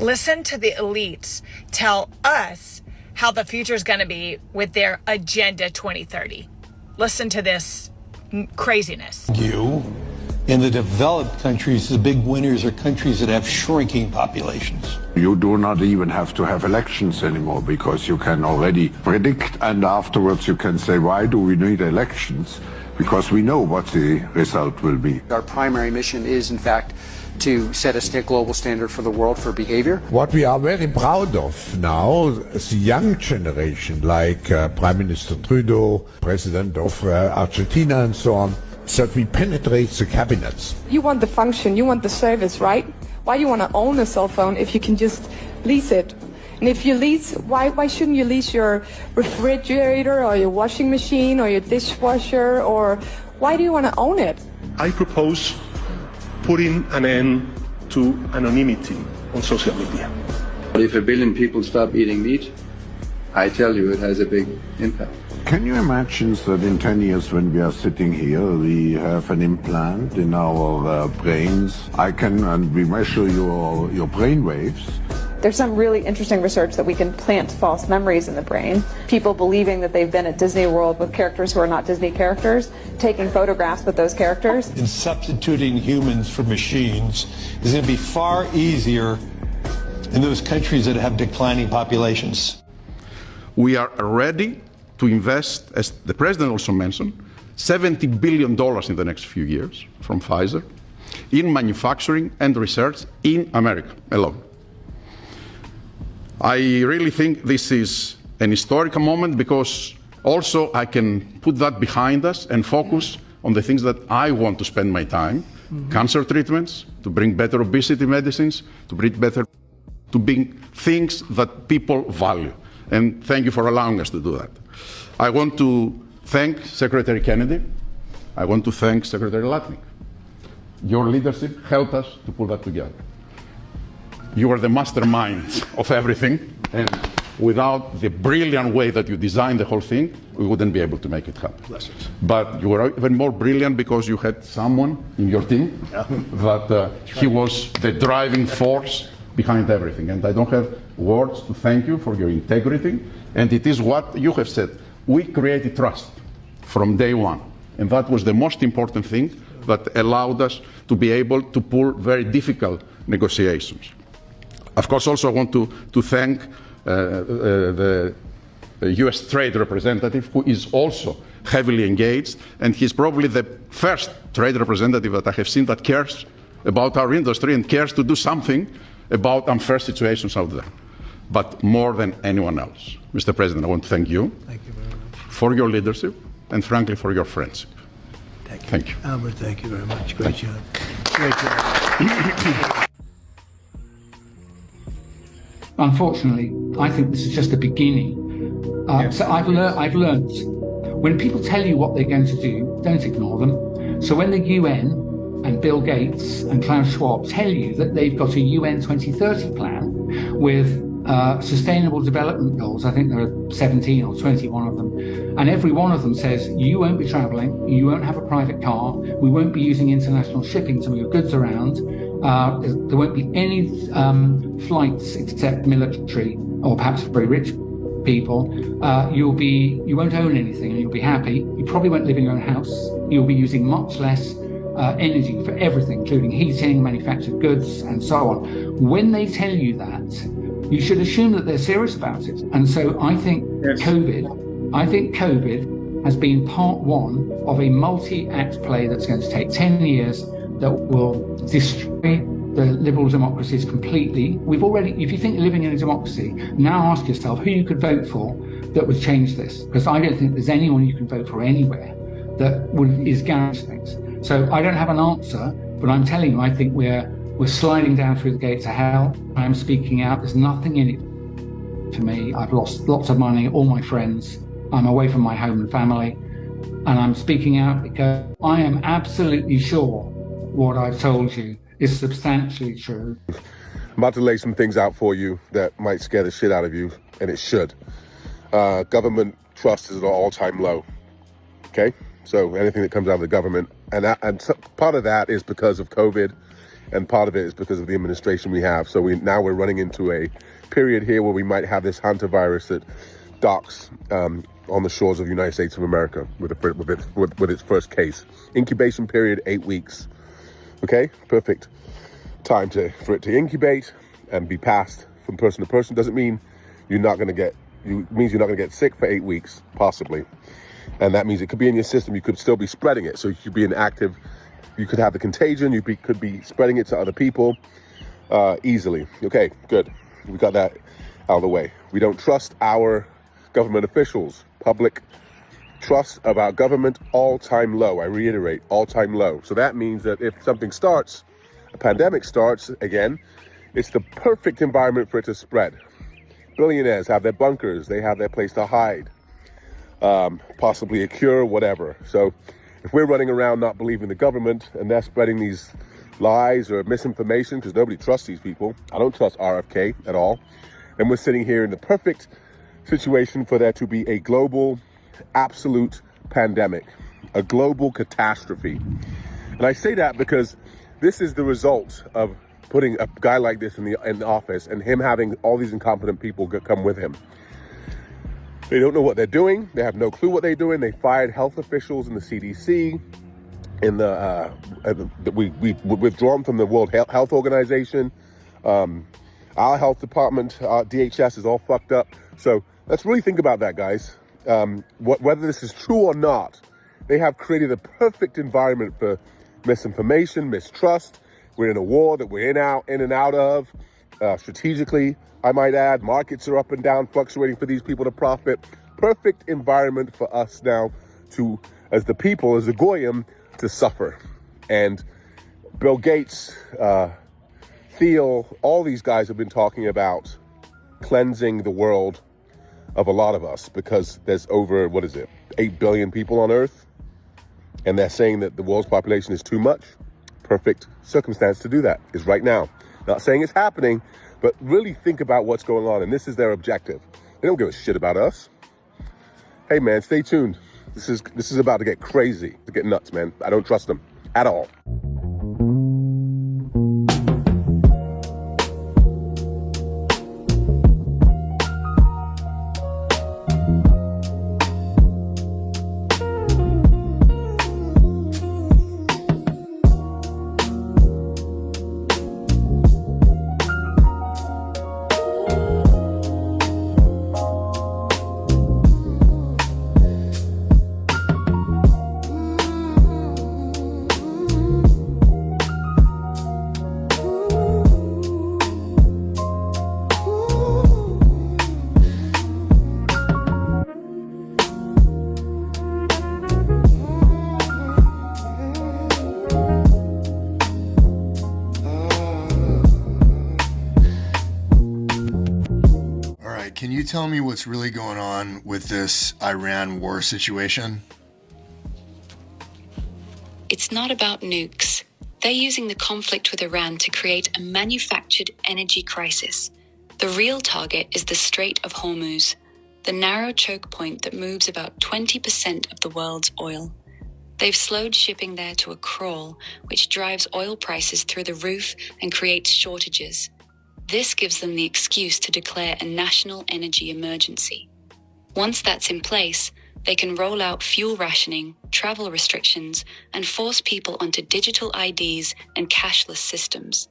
Listen to the elites tell us how the future is going to be with their Agenda 2030. Listen to this craziness. In the developed countries, the big winners are countries that have shrinking populations. You do not even have to have elections anymore because you can already predict, and afterwards you can say, why do we need elections? Because we know what the result will be. Our primary mission is, in fact, to set a global standard for the world for behavior. What we are very proud of now is the young generation, like Prime Minister Trudeau, President of Argentina and so on, that we penetrate the cabinets. You want the function, you want the service, right? Why do you want to own a cell phone if you can just lease it? And if you lease, why shouldn't you lease your refrigerator or your washing machine or your dishwasher, or why do you want to own it? I propose putting an end to anonymity on social media. If 1 billion people stop eating meat, I tell you it has a big impact. Can you imagine that in 10 years when we are sitting here, we have an implant in our brains? And we measure your brain waves. There's some really interesting research that we can plant false memories in the brain. People believing that they've been at Disney World with characters who are not Disney characters, taking photographs with those characters. And substituting humans for machines is going to be far easier in those countries that have declining populations. We are ready to invest, as the President also mentioned, $70 billion in the next few years from Pfizer in manufacturing and research in America alone. I really think this is an historical moment because also I can put that behind us and focus on the things that I want to spend my time. Cancer treatments, to bring better obesity medicines, to bring things that people value. And thank you for allowing us to do that. I want to thank Secretary Kennedy. I want to thank Secretary Latnik. Your leadership helped us to pull that together. You are the mastermind of everything, and without the brilliant way that you designed the whole thing, we wouldn't be able to make it happen. Blessings. But you were even more brilliant because you had someone in your team that he was the driving force behind everything. And I don't have words to thank you for your integrity. And it is what you have said. We created trust from day one. And that was the most important thing that allowed us to be able to pull very difficult negotiations. Of course, also I want to thank the US trade representative, who is also heavily engaged, and he's probably the first trade representative that I have seen that cares about our industry and cares to do something about unfair situations out there, but more than anyone else. Mr. President, I want to thank you, for your leadership and frankly for your friendship. Thank you. Albert, thank you very much. Great job. Great job. Unfortunately, I think this is just the beginning. So I've learned when people tell you what they're going to do, don't ignore them. So when the UN and Bill Gates and Klaus Schwab tell you that they've got a UN 2030 plan with sustainable development goals, I think there are 17 or 21 of them, and every one of them says you won't be traveling, you won't have a private car, we won't be using international shipping to move goods around, there won't be any flights except military or perhaps very rich people, you won't own anything and you'll be happy, you probably won't live in your own house, you'll be using much less energy for everything, including heating, manufactured goods, and so on. When they tell you that, you should assume that they're serious about it. And so I think COVID has been part one of a multi-act play that's going to take 10 years that will destroy the liberal democracies completely. We've already, if you think you're living in a democracy, now ask yourself who you could vote for that would change this. Because I don't think there's anyone you can vote for anywhere that is guaranteed things. So I don't have an answer, but I'm telling you, I think we're sliding down through the gates of hell. I am speaking out. There's nothing in it for me. I've lost lots of money, all my friends. I'm away from my home and family. And I'm speaking out because I am absolutely sure what I've told you is substantially true. I'm about to lay some things out for you that might scare the shit out of you, and it should. Government trust is at an all-time low, okay? So anything that comes out of the government, and part of that is because of COVID And part of it is because of the administration we have. So now we're running into a period here where we might have this hantavirus that docks on the shores of the United States of America with its first case. Incubation period, 8 weeks. Okay, perfect time for it to incubate and be passed from person to person. Doesn't mean you're not going to get sick for 8 weeks, possibly. And that means it could be in your system. You could still be spreading it. So you could be inactive. You could have the contagion. You could be spreading it to other people easily. Okay, good. We got that out of the way. We don't trust our government officials. Public trust of our government, all-time low. I reiterate, all-time low. So that means that if something starts, a pandemic starts again, it's the perfect environment for it to spread. Billionaires have their bunkers. They have their place to hide. Possibly a cure, whatever. So if we're running around not believing the government and they're spreading these lies or misinformation, because nobody trusts these people. I don't trust RFK at all. And we're sitting here in the perfect situation for there to be a global, absolute pandemic, a global catastrophe. And I say that because this is the result of putting a guy like this in the office and him having all these incompetent people come with him. They don't know what they're doing. They have no clue what they're doing. They fired health officials in the CDC. We've withdrawn from the World Health Organization. Our health department, our DHS is all fucked up. So let's really think about that, guys. Whether this is true or not, they have created a perfect environment for misinformation, mistrust. We're in a war that we're in and out of. Strategically, I might add, markets are up and down, fluctuating for these people to profit. Perfect environment for us now to, as the people, as the Goyim, to suffer. And Bill Gates, Thiel, all these guys have been talking about cleansing the world of a lot of us because there's over, 8 billion people on Earth. And they're saying that the world's population is too much. Perfect circumstance to do that is right now. Not saying it's happening, but really think about what's going on. And this is their objective. They don't give a shit about us. Hey, man, stay tuned. This is about to get crazy, to get nuts, man. I don't trust them at all. Can you tell me what's really going on with this Iran war situation? It's not about nukes. They're using the conflict with Iran to create a manufactured energy crisis. The real target is the Strait of Hormuz, the narrow choke point that moves about 20% of the world's oil. They've slowed shipping there to a crawl, which drives oil prices through the roof and creates shortages. This gives them the excuse to declare a national energy emergency. Once that's in place, they can roll out fuel rationing, travel restrictions, and force people onto digital IDs and cashless systems.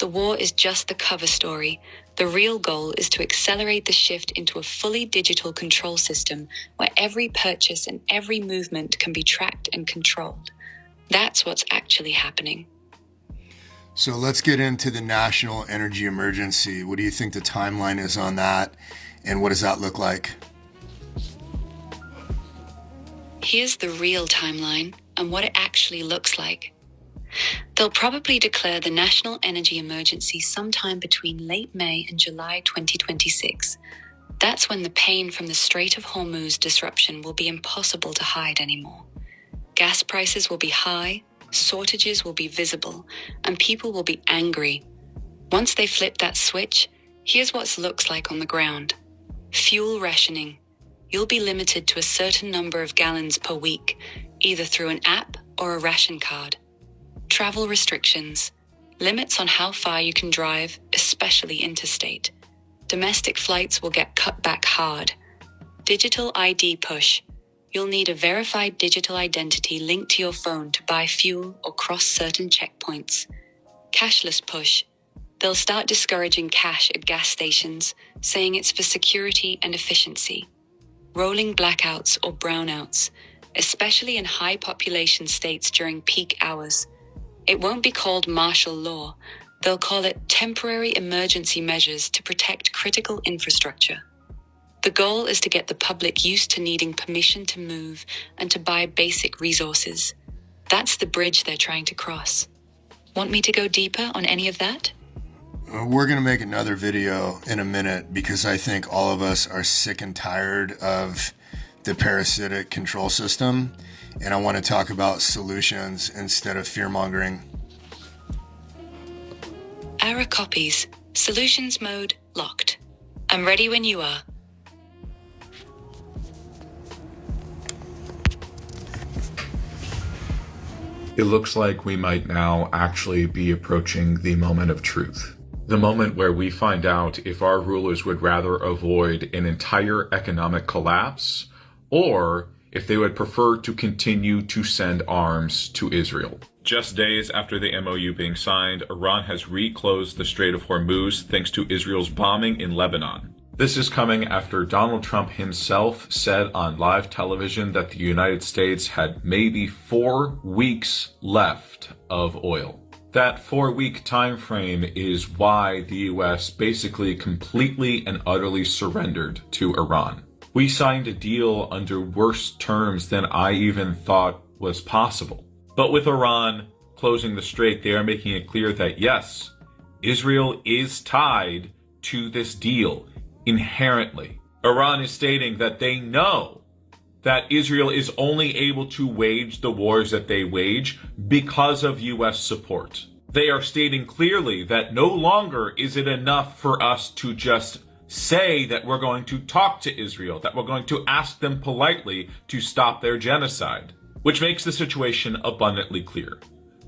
The war is just the cover story. The real goal is to accelerate the shift into a fully digital control system where every purchase and every movement can be tracked and controlled. That's what's actually happening. So let's get into the national energy emergency. What do you think the timeline is on that, and what does that look like? Here's the real timeline and what it actually looks like. They'll probably declare the national energy emergency sometime between late May and July 2026. That's when the pain from the Strait of Hormuz disruption will be impossible to hide anymore. Gas prices will be high, shortages will be visible, and people will be angry. Once they flip that switch, here's what it looks like on the ground. Fuel rationing. You'll be limited to a certain number of gallons per week, either through an app or a ration card. Travel restrictions. limits on how far you can drive, especially interstate. Domestic flights will get cut back hard. Digital ID push. You'll need a verified digital identity linked to your phone to buy fuel or cross certain checkpoints. Cashless push. They'll start discouraging cash at gas stations, saying it's for security and efficiency. Rolling blackouts or brownouts, especially in high population states during peak hours. It won't be called martial law. They'll call it temporary emergency measures to protect critical infrastructure. The goal is to get the public used to needing permission to move and to buy basic resources. That's the bridge they're trying to cross. Want me to go deeper on any of that? We're going to make another video in a minute because I think all of us are sick and tired of the parasitic control system. And I want to talk about solutions instead of fear-mongering. Error copies. Solutions mode locked. I'm ready when you are. It looks like we might now actually be approaching the moment of truth. The moment where we find out if our rulers would rather avoid an entire economic collapse or if they would prefer to continue to send arms to Israel. Just days after the MOU being signed, Iran has reclosed the Strait of Hormuz thanks to Israel's bombing in Lebanon. This is coming after Donald Trump himself said on live television that the United States had maybe 4 weeks left of oil. That 4-week time frame is why the US basically completely and utterly surrendered to Iran. We signed a deal under worse terms than I even thought was possible. But with Iran closing the strait, they are making it clear that yes, Israel is tied to this deal inherently. Iran is stating that they know that Israel is only able to wage the wars that they wage because of US support. They are stating clearly that no longer is it enough for us to just say that we're going to talk to Israel, that we're going to ask them politely to stop their genocide, which makes the situation abundantly clear.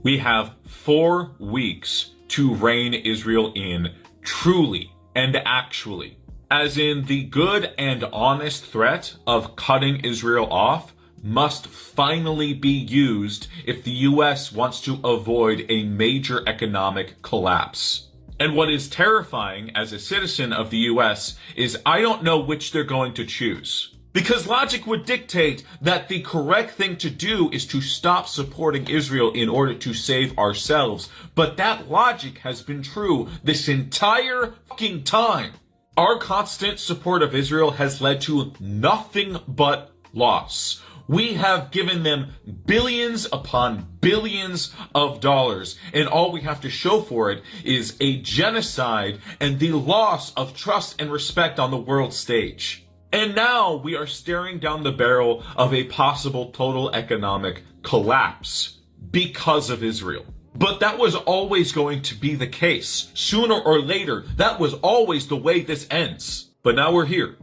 We have 4 weeks to rein Israel in truly and actually, as in the good and honest threat of cutting Israel off must finally be used if the US wants to avoid a major economic collapse. And what is terrifying as a citizen of the US is I don't know which they're going to choose. Because logic would dictate that the correct thing to do is to stop supporting Israel in order to save ourselves. But that logic has been true this entire fucking time. Our constant support of Israel has led to nothing but loss. We have given them billions upon billions of dollars, and all we have to show for it is a genocide and the loss of trust and respect on the world stage. And now we are staring down the barrel of a possible total economic collapse because of Israel. But that was always going to be the case. Sooner or later, that was always the way this ends. But now we're here.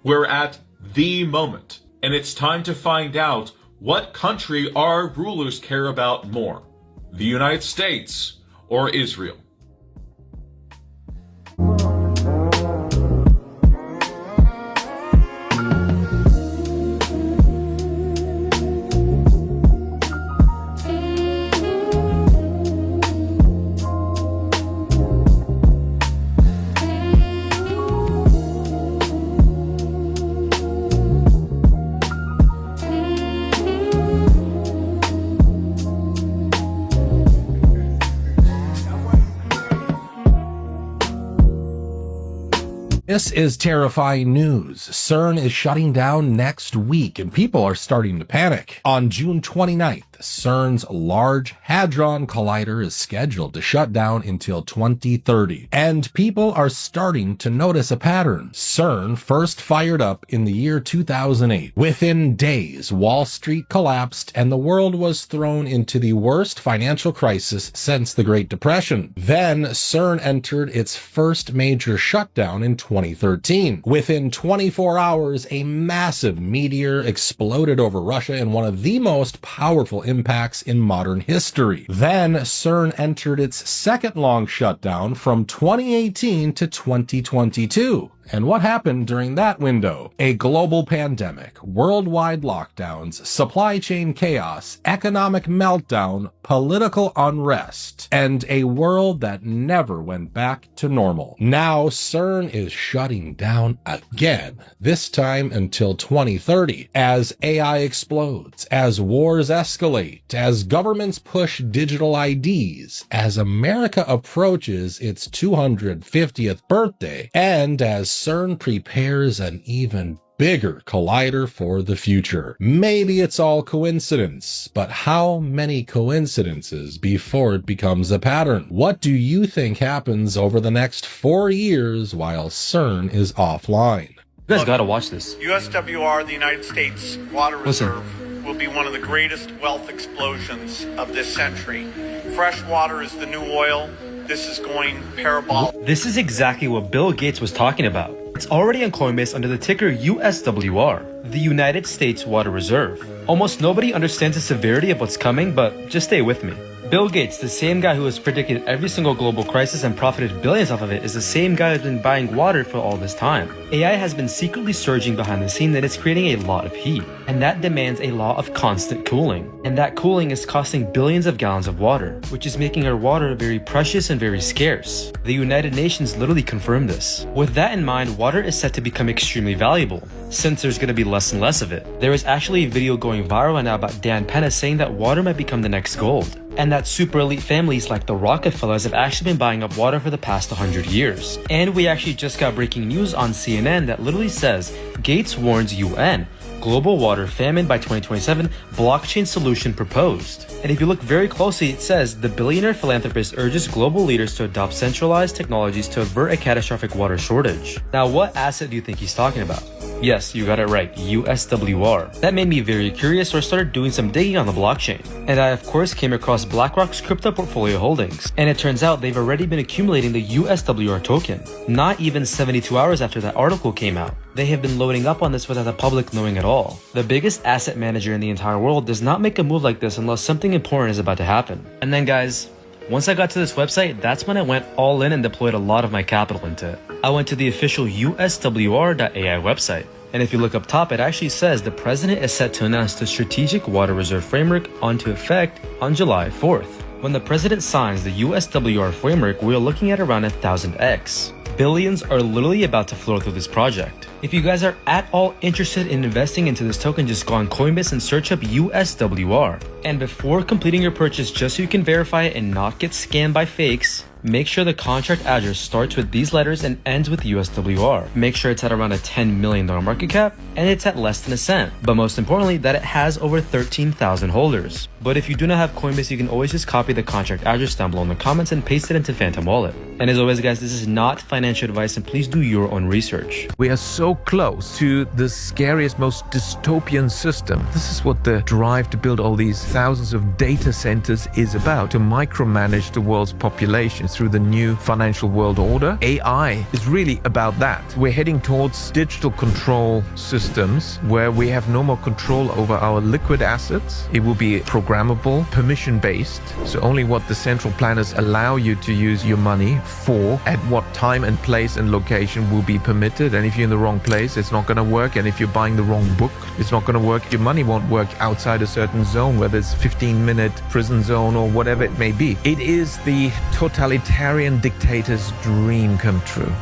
We're at the moment. And it's time to find out what country our rulers care about more, the United States or Israel. This is terrifying news. CERN is shutting down next week, and people are starting to panic. On June 29th, CERN's Large Hadron Collider is scheduled to shut down until 2030, and people are starting to notice a pattern. CERN first fired up in the year 2008. Within days, Wall Street collapsed, and the world was thrown into the worst financial crisis since the Great Depression. Then, CERN entered its first major shutdown in 2013. Within 24 hours, a massive meteor exploded over Russia in one of the most powerful impacts in modern history. Then CERN entered its second long shutdown from 2018 to 2022. And what happened during that window? A global pandemic, worldwide lockdowns, supply chain chaos, economic meltdown, political unrest, and a world that never went back to normal. Now CERN is shutting down again, this time until 2030, as AI explodes, as wars escalate, as governments push digital IDs, as America approaches its 250th birthday, and as CERN prepares an even bigger collider for the future. Maybe it's all coincidence, but how many coincidences before it becomes a pattern? What do you think happens over the next 4 years while CERN is offline? You guys gotta watch this. USWR, the United States Water Reserve, will be one of the greatest wealth explosions of this century. Fresh water is the new oil. This is going parabolic. This is exactly what Bill Gates was talking about. It's already on Coinbase under the ticker USWR, the United States Water Reserve. Almost nobody understands the severity of what's coming, but just stay with me. Bill Gates, the same guy who has predicted every single global crisis and profited billions off of it, is the same guy who's been buying water for all this time. AI has been secretly surging behind the scene that it's creating a lot of heat, and that demands a law of constant cooling. And that cooling is costing billions of gallons of water, which is making our water very precious and very scarce. The United Nations literally confirmed this. With that in mind, water is set to become extremely valuable, since there's going to be less and less of it. There is actually a video going viral right now about Dan Penna saying that water might become the next gold, and that super elite families like the Rockefellers have actually been buying up water for the past 100 years. And we actually just got breaking news on CNN that literally says, Gates warns UN, global water famine by 2027, blockchain solution proposed. And if you look very closely, it says, the billionaire philanthropist urges global leaders to adopt centralized technologies to avert a catastrophic water shortage. Now, what asset do you think he's talking about? Yes, you got it right, USWR. That made me very curious, so I started doing some digging on the blockchain. And I of course came across BlackRock's crypto portfolio holdings. And it turns out they've already been accumulating the USWR token, not even 72 hours after that article came out. They have been loading up on this without the public knowing at all. The biggest asset manager in the entire world does not make a move like this unless something important is about to happen. And then guys, once I got to this website, that's when I went all in and deployed a lot of my capital into it. I went to the official USWR.ai website. And if you look up top, it actually says the president is set to announce the Strategic Water Reserve Framework onto effect on July 4th. When the president signs the USWR framework, we are looking at around 1000x. Billions are literally about to flow through this project. If you guys are at all interested in investing into this token, just go on Coinbase and search up USWR. And before completing your purchase, just so you can verify it and not get scammed by fakes, make sure the contract address starts with these letters and ends with USWR. Make sure it's at around a $10 million market cap and it's at less than a cent. But most importantly, that it has over 13,000 holders. But if you do not have Coinbase, you can always just copy the contract address down below in the comments and paste it into Phantom Wallet. And as always guys, this is not financial advice and please do your own research. We are so close to the scariest, most dystopian system. This is what the drive to build all these thousands of data centers is about, to micromanage the world's population through the new financial world order. AI is really about that. We're heading towards digital control systems where we have no more control over our liquid assets. It will be programmable, permission-based, so only what the central planners allow you to use your money for, at what time and place and location will be permitted. And if you're in the wrong place, it's not going to work. And if you're buying the wrong book, it's not going to work. Your money won't work outside a certain zone, whether it's 15-minute prison zone or whatever it may be. It is the totalitarian dictator's dream come true.